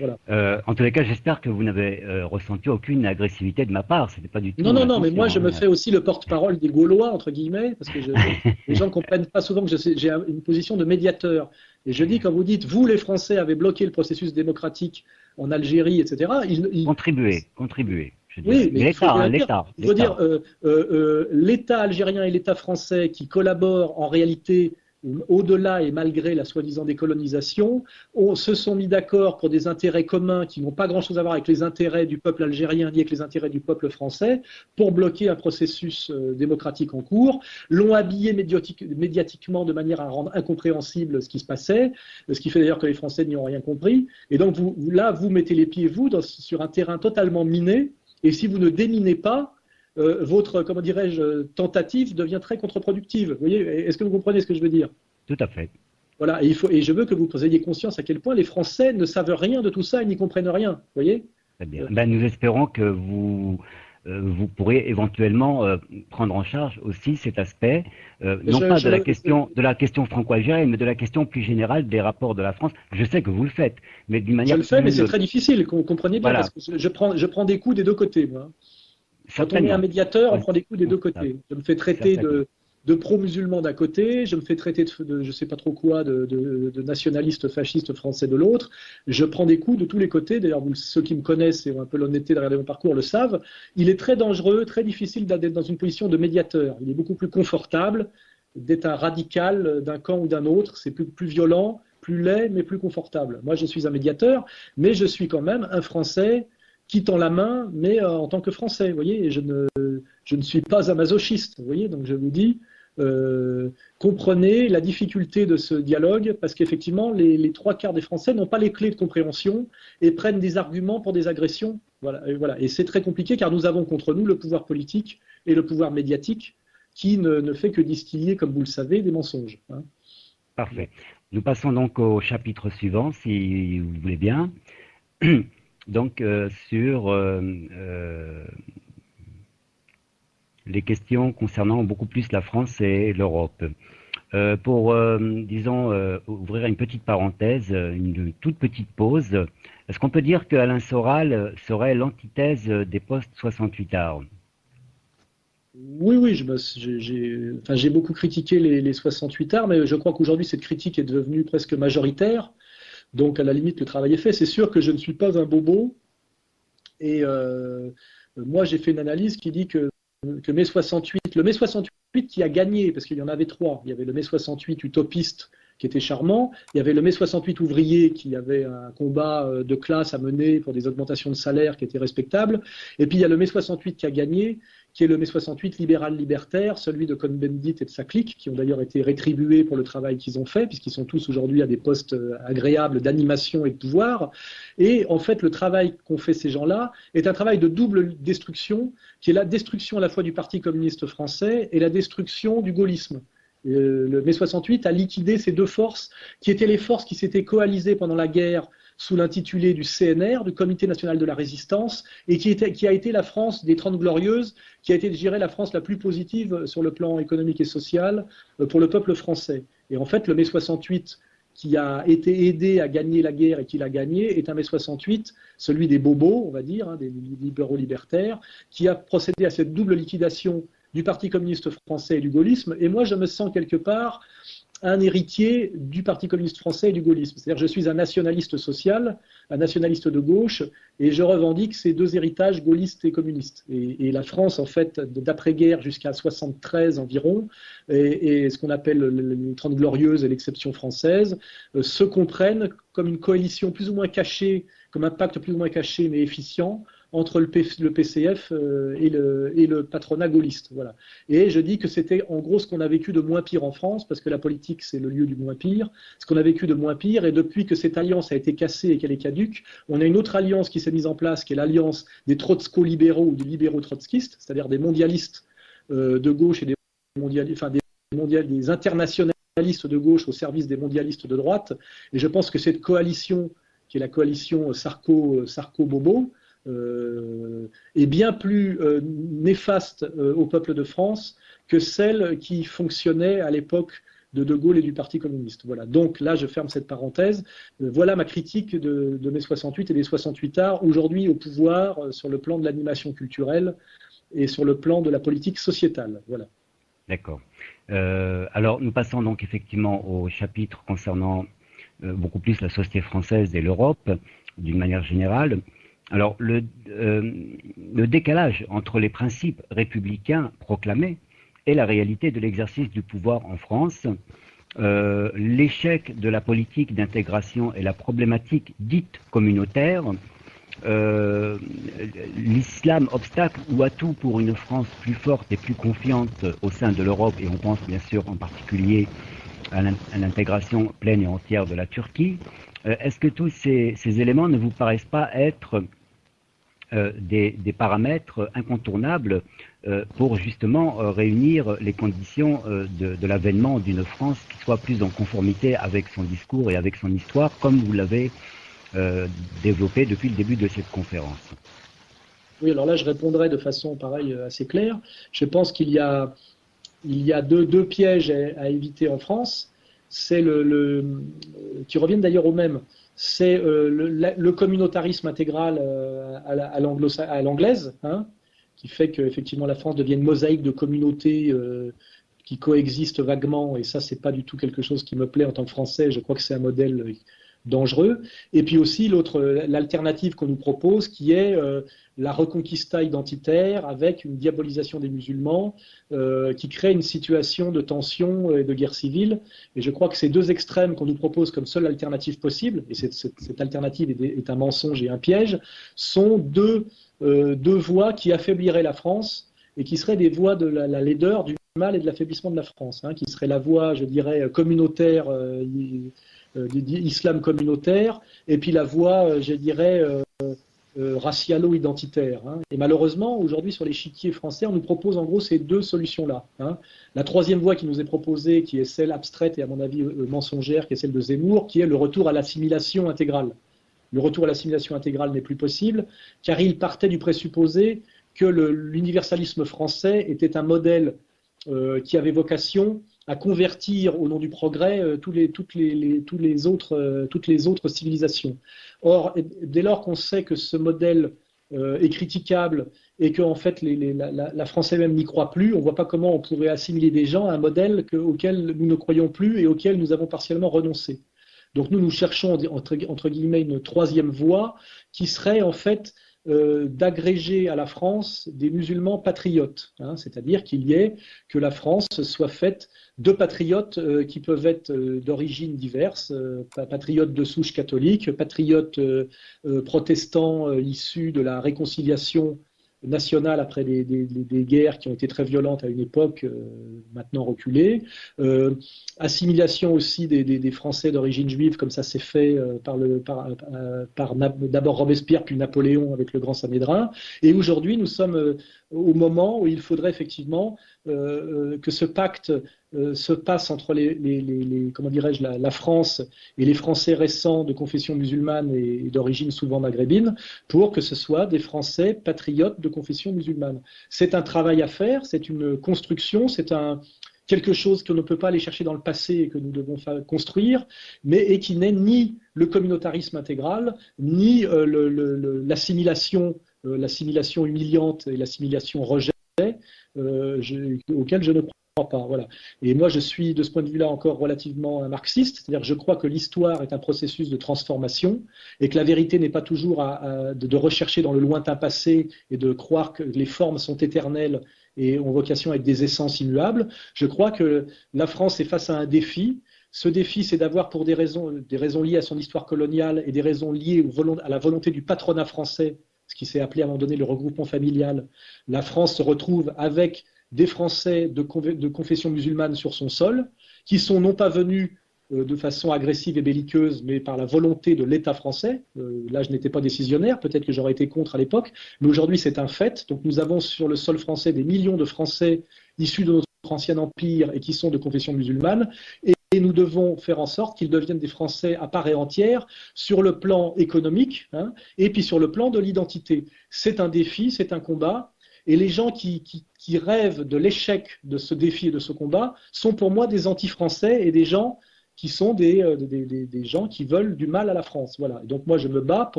Voilà. En tous les cas, j'espère que vous n'avez ressenti aucune agressivité de ma part. C'était pas du tout Non, mon non, non, mais moi je intention, me hein. fais aussi le porte-parole des Gaulois, entre guillemets, parce que les gens comprennent pas souvent que j'ai une position de médiateur. Et je dis, quand vous dites, vous les Français avez bloqué le processus démocratique en Algérie, etc., Contribuer, je oui, dirais. mais Mais il faut l'État, bien hein, dire, l'État, il faut dire l'État. l'État algérien et l'État français qui collaborent en réalité au-delà et malgré la soi-disant décolonisation, se sont mis d'accord pour des intérêts communs qui n'ont pas grand-chose à voir avec les intérêts du peuple algérien ni avec les intérêts du peuple français pour bloquer un processus démocratique en cours, l'ont habillé médiatiquement de manière à rendre incompréhensible ce qui se passait, ce qui fait d'ailleurs que les Français n'y ont rien compris. Et donc là, vous mettez les pieds, vous, sur un terrain totalement miné, et si vous ne déminez pas, votre, comment dirais-je, tentative devient très contre-productive. Vous voyez, est-ce que vous comprenez ce que je veux dire? Tout à fait. Voilà, et je veux que vous ayez conscience à quel point les Français ne savent rien de tout ça et n'y comprennent rien. Vous voyez? Très bien. Ben, nous espérons que vous pourrez éventuellement prendre en charge aussi cet aspect, non pas de la question franco-algérienne, mais de la question plus générale des rapports de la France. Je sais que vous le faites, mais d'une manière je le fais, mais plus, c'est très difficile, qu'on compreniez bien, voilà, parce que je prends des coups des deux côtés, moi. Quand on est un certainement. médiateur, on prend des coups des deux Confortable. côtés. Je me fais traiter Certainement. de pro-musulman d'un côté, je me fais traiter de je sais pas trop quoi, de nationaliste fasciste français de l'autre. Je prends des coups de tous les côtés. D'ailleurs, ceux qui me connaissent et ont un peu l'honnêteté de regarder mon parcours le savent. Il est très dangereux, très difficile d'être dans une position de médiateur. Il est beaucoup plus confortable d'être un radical d'un camp ou d'un autre. C'est plus violent, plus laid, mais plus confortable. Moi, je suis un médiateur, mais je suis quand même un Français qui tend la main, mais en tant que Français, vous voyez, et je ne suis pas un masochiste, vous voyez, donc je vous dis, comprenez la difficulté de ce dialogue, parce qu'effectivement, les trois quarts des Français n'ont pas les clés de compréhension et prennent des arguments pour des agressions, voilà. Et c'est très compliqué, car nous avons contre nous le pouvoir politique et le pouvoir médiatique, qui ne fait que distiller, comme vous le savez, des mensonges. Hein. Parfait. Nous passons donc au chapitre suivant, si vous voulez bien. Donc, sur les questions concernant beaucoup plus la France et l'Europe. Pour, disons, ouvrir une petite parenthèse, une toute petite pause, est-ce qu'on peut dire qu'Alain Soral serait l'antithèse des post-68ards? Oui, j'ai beaucoup critiqué les 68 arts, mais je crois qu'aujourd'hui, cette critique est devenue presque majoritaire. Donc, à la limite, le travail est fait. C'est sûr que je ne suis pas un bobo. Et moi, j'ai fait une analyse qui dit que mai 68, le mai 68 qui a gagné, parce qu'il y en avait trois. Il y avait le mai 68 utopiste, qui était charmant. Il y avait le mai 68 ouvrier, qui avait un combat de classe à mener pour des augmentations de salaire qui étaient respectables. Et puis, il y a le mai 68 qui a gagné, qui est le mai 68 libéral-libertaire, celui de Cohn-Bendit et de sa clique, qui ont d'ailleurs été rétribués pour le travail qu'ils ont fait, puisqu'ils sont tous aujourd'hui à des postes agréables d'animation et de pouvoir. Et en fait, le travail qu'ont fait ces gens-là est un travail de double destruction, qui est la destruction à la fois du Parti communiste français et la destruction du gaullisme. Le mai 68 a liquidé ces deux forces, qui étaient les forces qui s'étaient coalisées pendant la guerre sous l'intitulé du CNR, du Comité national de la résistance, et qui a été la France des 30 glorieuses, qui a été, je dirais, la France la plus positive sur le plan économique et social pour le peuple français. Et en fait, le mai 68, qui a été aidé à gagner la guerre et qui l'a gagné, est un mai 68, celui des bobos, on va dire, hein, des libéraux libertaires, qui a procédé à cette double liquidation du Parti communiste français et du gaullisme. Et moi, je me sens quelque part un héritier du Parti communiste français et du gaullisme. C'est-à-dire je suis un nationaliste social, un nationaliste de gauche, et je revendique ces deux héritages gaullistes et communistes. Et la France, en fait, d'après-guerre jusqu'à 73 environ, et ce qu'on appelle les 30 glorieuses et l'exception française, se comprennent comme une coalition plus ou moins cachée, comme un pacte plus ou moins caché mais efficient, entre le PCF et le patronat gaulliste. Voilà. Et je dis que c'était en gros ce qu'on a vécu de moins pire en France, parce que la politique c'est le lieu du moins pire, ce qu'on a vécu de moins pire, et depuis que cette alliance a été cassée et qu'elle est caduque, on a une autre alliance qui s'est mise en place, qui est l'alliance des trotsko-libéraux ou des libéraux trotskistes, c'est-à-dire des mondialistes de gauche et des internationalistes de gauche au service des mondialistes de droite. Et je pense que cette coalition, qui est la coalition Sarko-Bobo, est bien plus néfaste au peuple de France que celle qui fonctionnait à l'époque De Gaulle et du Parti communiste. Voilà. Donc là, je ferme cette parenthèse. Voilà ma critique de mai 68 et des 68 arts, aujourd'hui au pouvoir sur le plan de l'animation culturelle et sur le plan de la politique sociétale. Voilà. D'accord. Alors, nous passons donc effectivement au chapitre concernant beaucoup plus la société française et l'Europe, d'une manière générale. Alors, le décalage entre les principes républicains proclamés et la réalité de l'exercice du pouvoir en France, l'échec de la politique d'intégration et la problématique dite communautaire, l'islam obstacle ou atout pour une France plus forte et plus confiante au sein de l'Europe, et on pense bien sûr en particulier à l'intégration pleine et entière de la Turquie. Est-ce que tous ces éléments ne vous paraissent pas être des paramètres incontournables pour justement réunir les conditions de l'avènement d'une France qui soit plus en conformité avec son discours et avec son histoire, comme vous l'avez développé depuis le début de cette conférence? Oui, alors là, je répondrai de façon pareille assez claire. Je pense qu'il y a deux pièges à éviter en France. C'est qui reviennent d'ailleurs au même. C'est le communautarisme intégral à l'anglaise, hein, qui fait qu'effectivement la France devient une mosaïque de communautés qui coexistent vaguement, et ça, c'est pas du tout quelque chose qui me plaît en tant que Français. Je crois que c'est un modèle dangereux. Et puis aussi l'alternative qu'on nous propose, qui est la reconquista identitaire avec une diabolisation des musulmans qui crée une situation de tension et de guerre civile. Et je crois que ces deux extrêmes qu'on nous propose comme seule alternative possible, et cette alternative est un mensonge et un piège, sont deux voies qui affaibliraient la France et qui seraient des voies de la laideur, du mal et de l'affaiblissement de la France, hein, qui serait la voie, je dirais, communautaire, islam communautaire, et puis la voie, je dirais, racialo-identitaire. Hein. Et malheureusement, aujourd'hui, sur l'échiquier français, on nous propose en gros ces deux solutions-là. Hein. La troisième voie qui nous est proposée, qui est celle abstraite et à mon avis mensongère, qui est celle de Zemmour, qui est le retour à l'assimilation intégrale. Le retour à l'assimilation intégrale n'est plus possible, car il partait du présupposé que l'universalisme français était un modèle qui avait vocation à convertir au nom du progrès toutes les autres civilisations. Or, dès lors qu'on sait que ce modèle est critiquable et qu'en fait la France elle-même n'y croit plus, on ne voit pas comment on pourrait assimiler des gens à un modèle auquel nous ne croyons plus et auquel nous avons partiellement renoncé. Donc nous cherchons entre guillemets une troisième voie qui serait en fait d'agréger à la France des musulmans patriotes, hein, c'est-à-dire que la France soit faite de patriotes qui peuvent être d'origines diverses, patriotes de souche catholique, patriotes protestants issus de la réconciliation nationale après des guerres qui ont été très violentes à une époque maintenant reculée, assimilation aussi des Français d'origine juive comme ça s'est fait par d'abord Robespierre puis Napoléon avec le Grand Sanhédrin, et aujourd'hui nous sommes au moment où il faudrait effectivement que ce pacte se passe entre comment dirais-je, la France et les Français récents de confession musulmane et d'origine souvent maghrébine, pour que ce soit des Français patriotes de confession musulmane. C'est un travail à faire, c'est une construction, c'est quelque chose qu'on ne peut pas aller chercher dans le passé et que nous devons construire, et qui n'est ni le communautarisme intégral, ni l'assimilation humiliante et l'assimilation rejet, auquel je ne crois pas. Voilà. Et moi, je suis de ce point de vue-là encore relativement un marxiste, c'est-à-dire que je crois que l'histoire est un processus de transformation et que la vérité n'est pas toujours de rechercher dans le lointain passé et de croire que les formes sont éternelles et ont vocation à être des essences immuables. Je crois que la France est face à un défi. Ce défi, c'est d'avoir, pour des raisons liées à son histoire coloniale et des raisons liées à la volonté du patronat français, ce qui s'est appelé à un moment donné le regroupement familial, la France se retrouve avec des Français de confession musulmane sur son sol, qui sont non pas venus de façon agressive et belliqueuse, mais par la volonté de l'État français. Là, je n'étais pas décisionnaire, peut-être que j'aurais été contre à l'époque, mais aujourd'hui, c'est un fait. Donc, nous avons sur le sol français des millions de Français issus de notre ancien empire et qui sont de confession musulmane, et nous devons faire en sorte qu'ils deviennent des Français à part et entière sur le plan économique, hein, et puis sur le plan de l'identité. C'est un défi, c'est un combat. Et les gens qui rêvent de l'échec de ce défi et de ce combat sont pour moi des anti-français et des gens qui sont des gens qui veulent du mal à la France. Voilà. Et donc moi, je me bats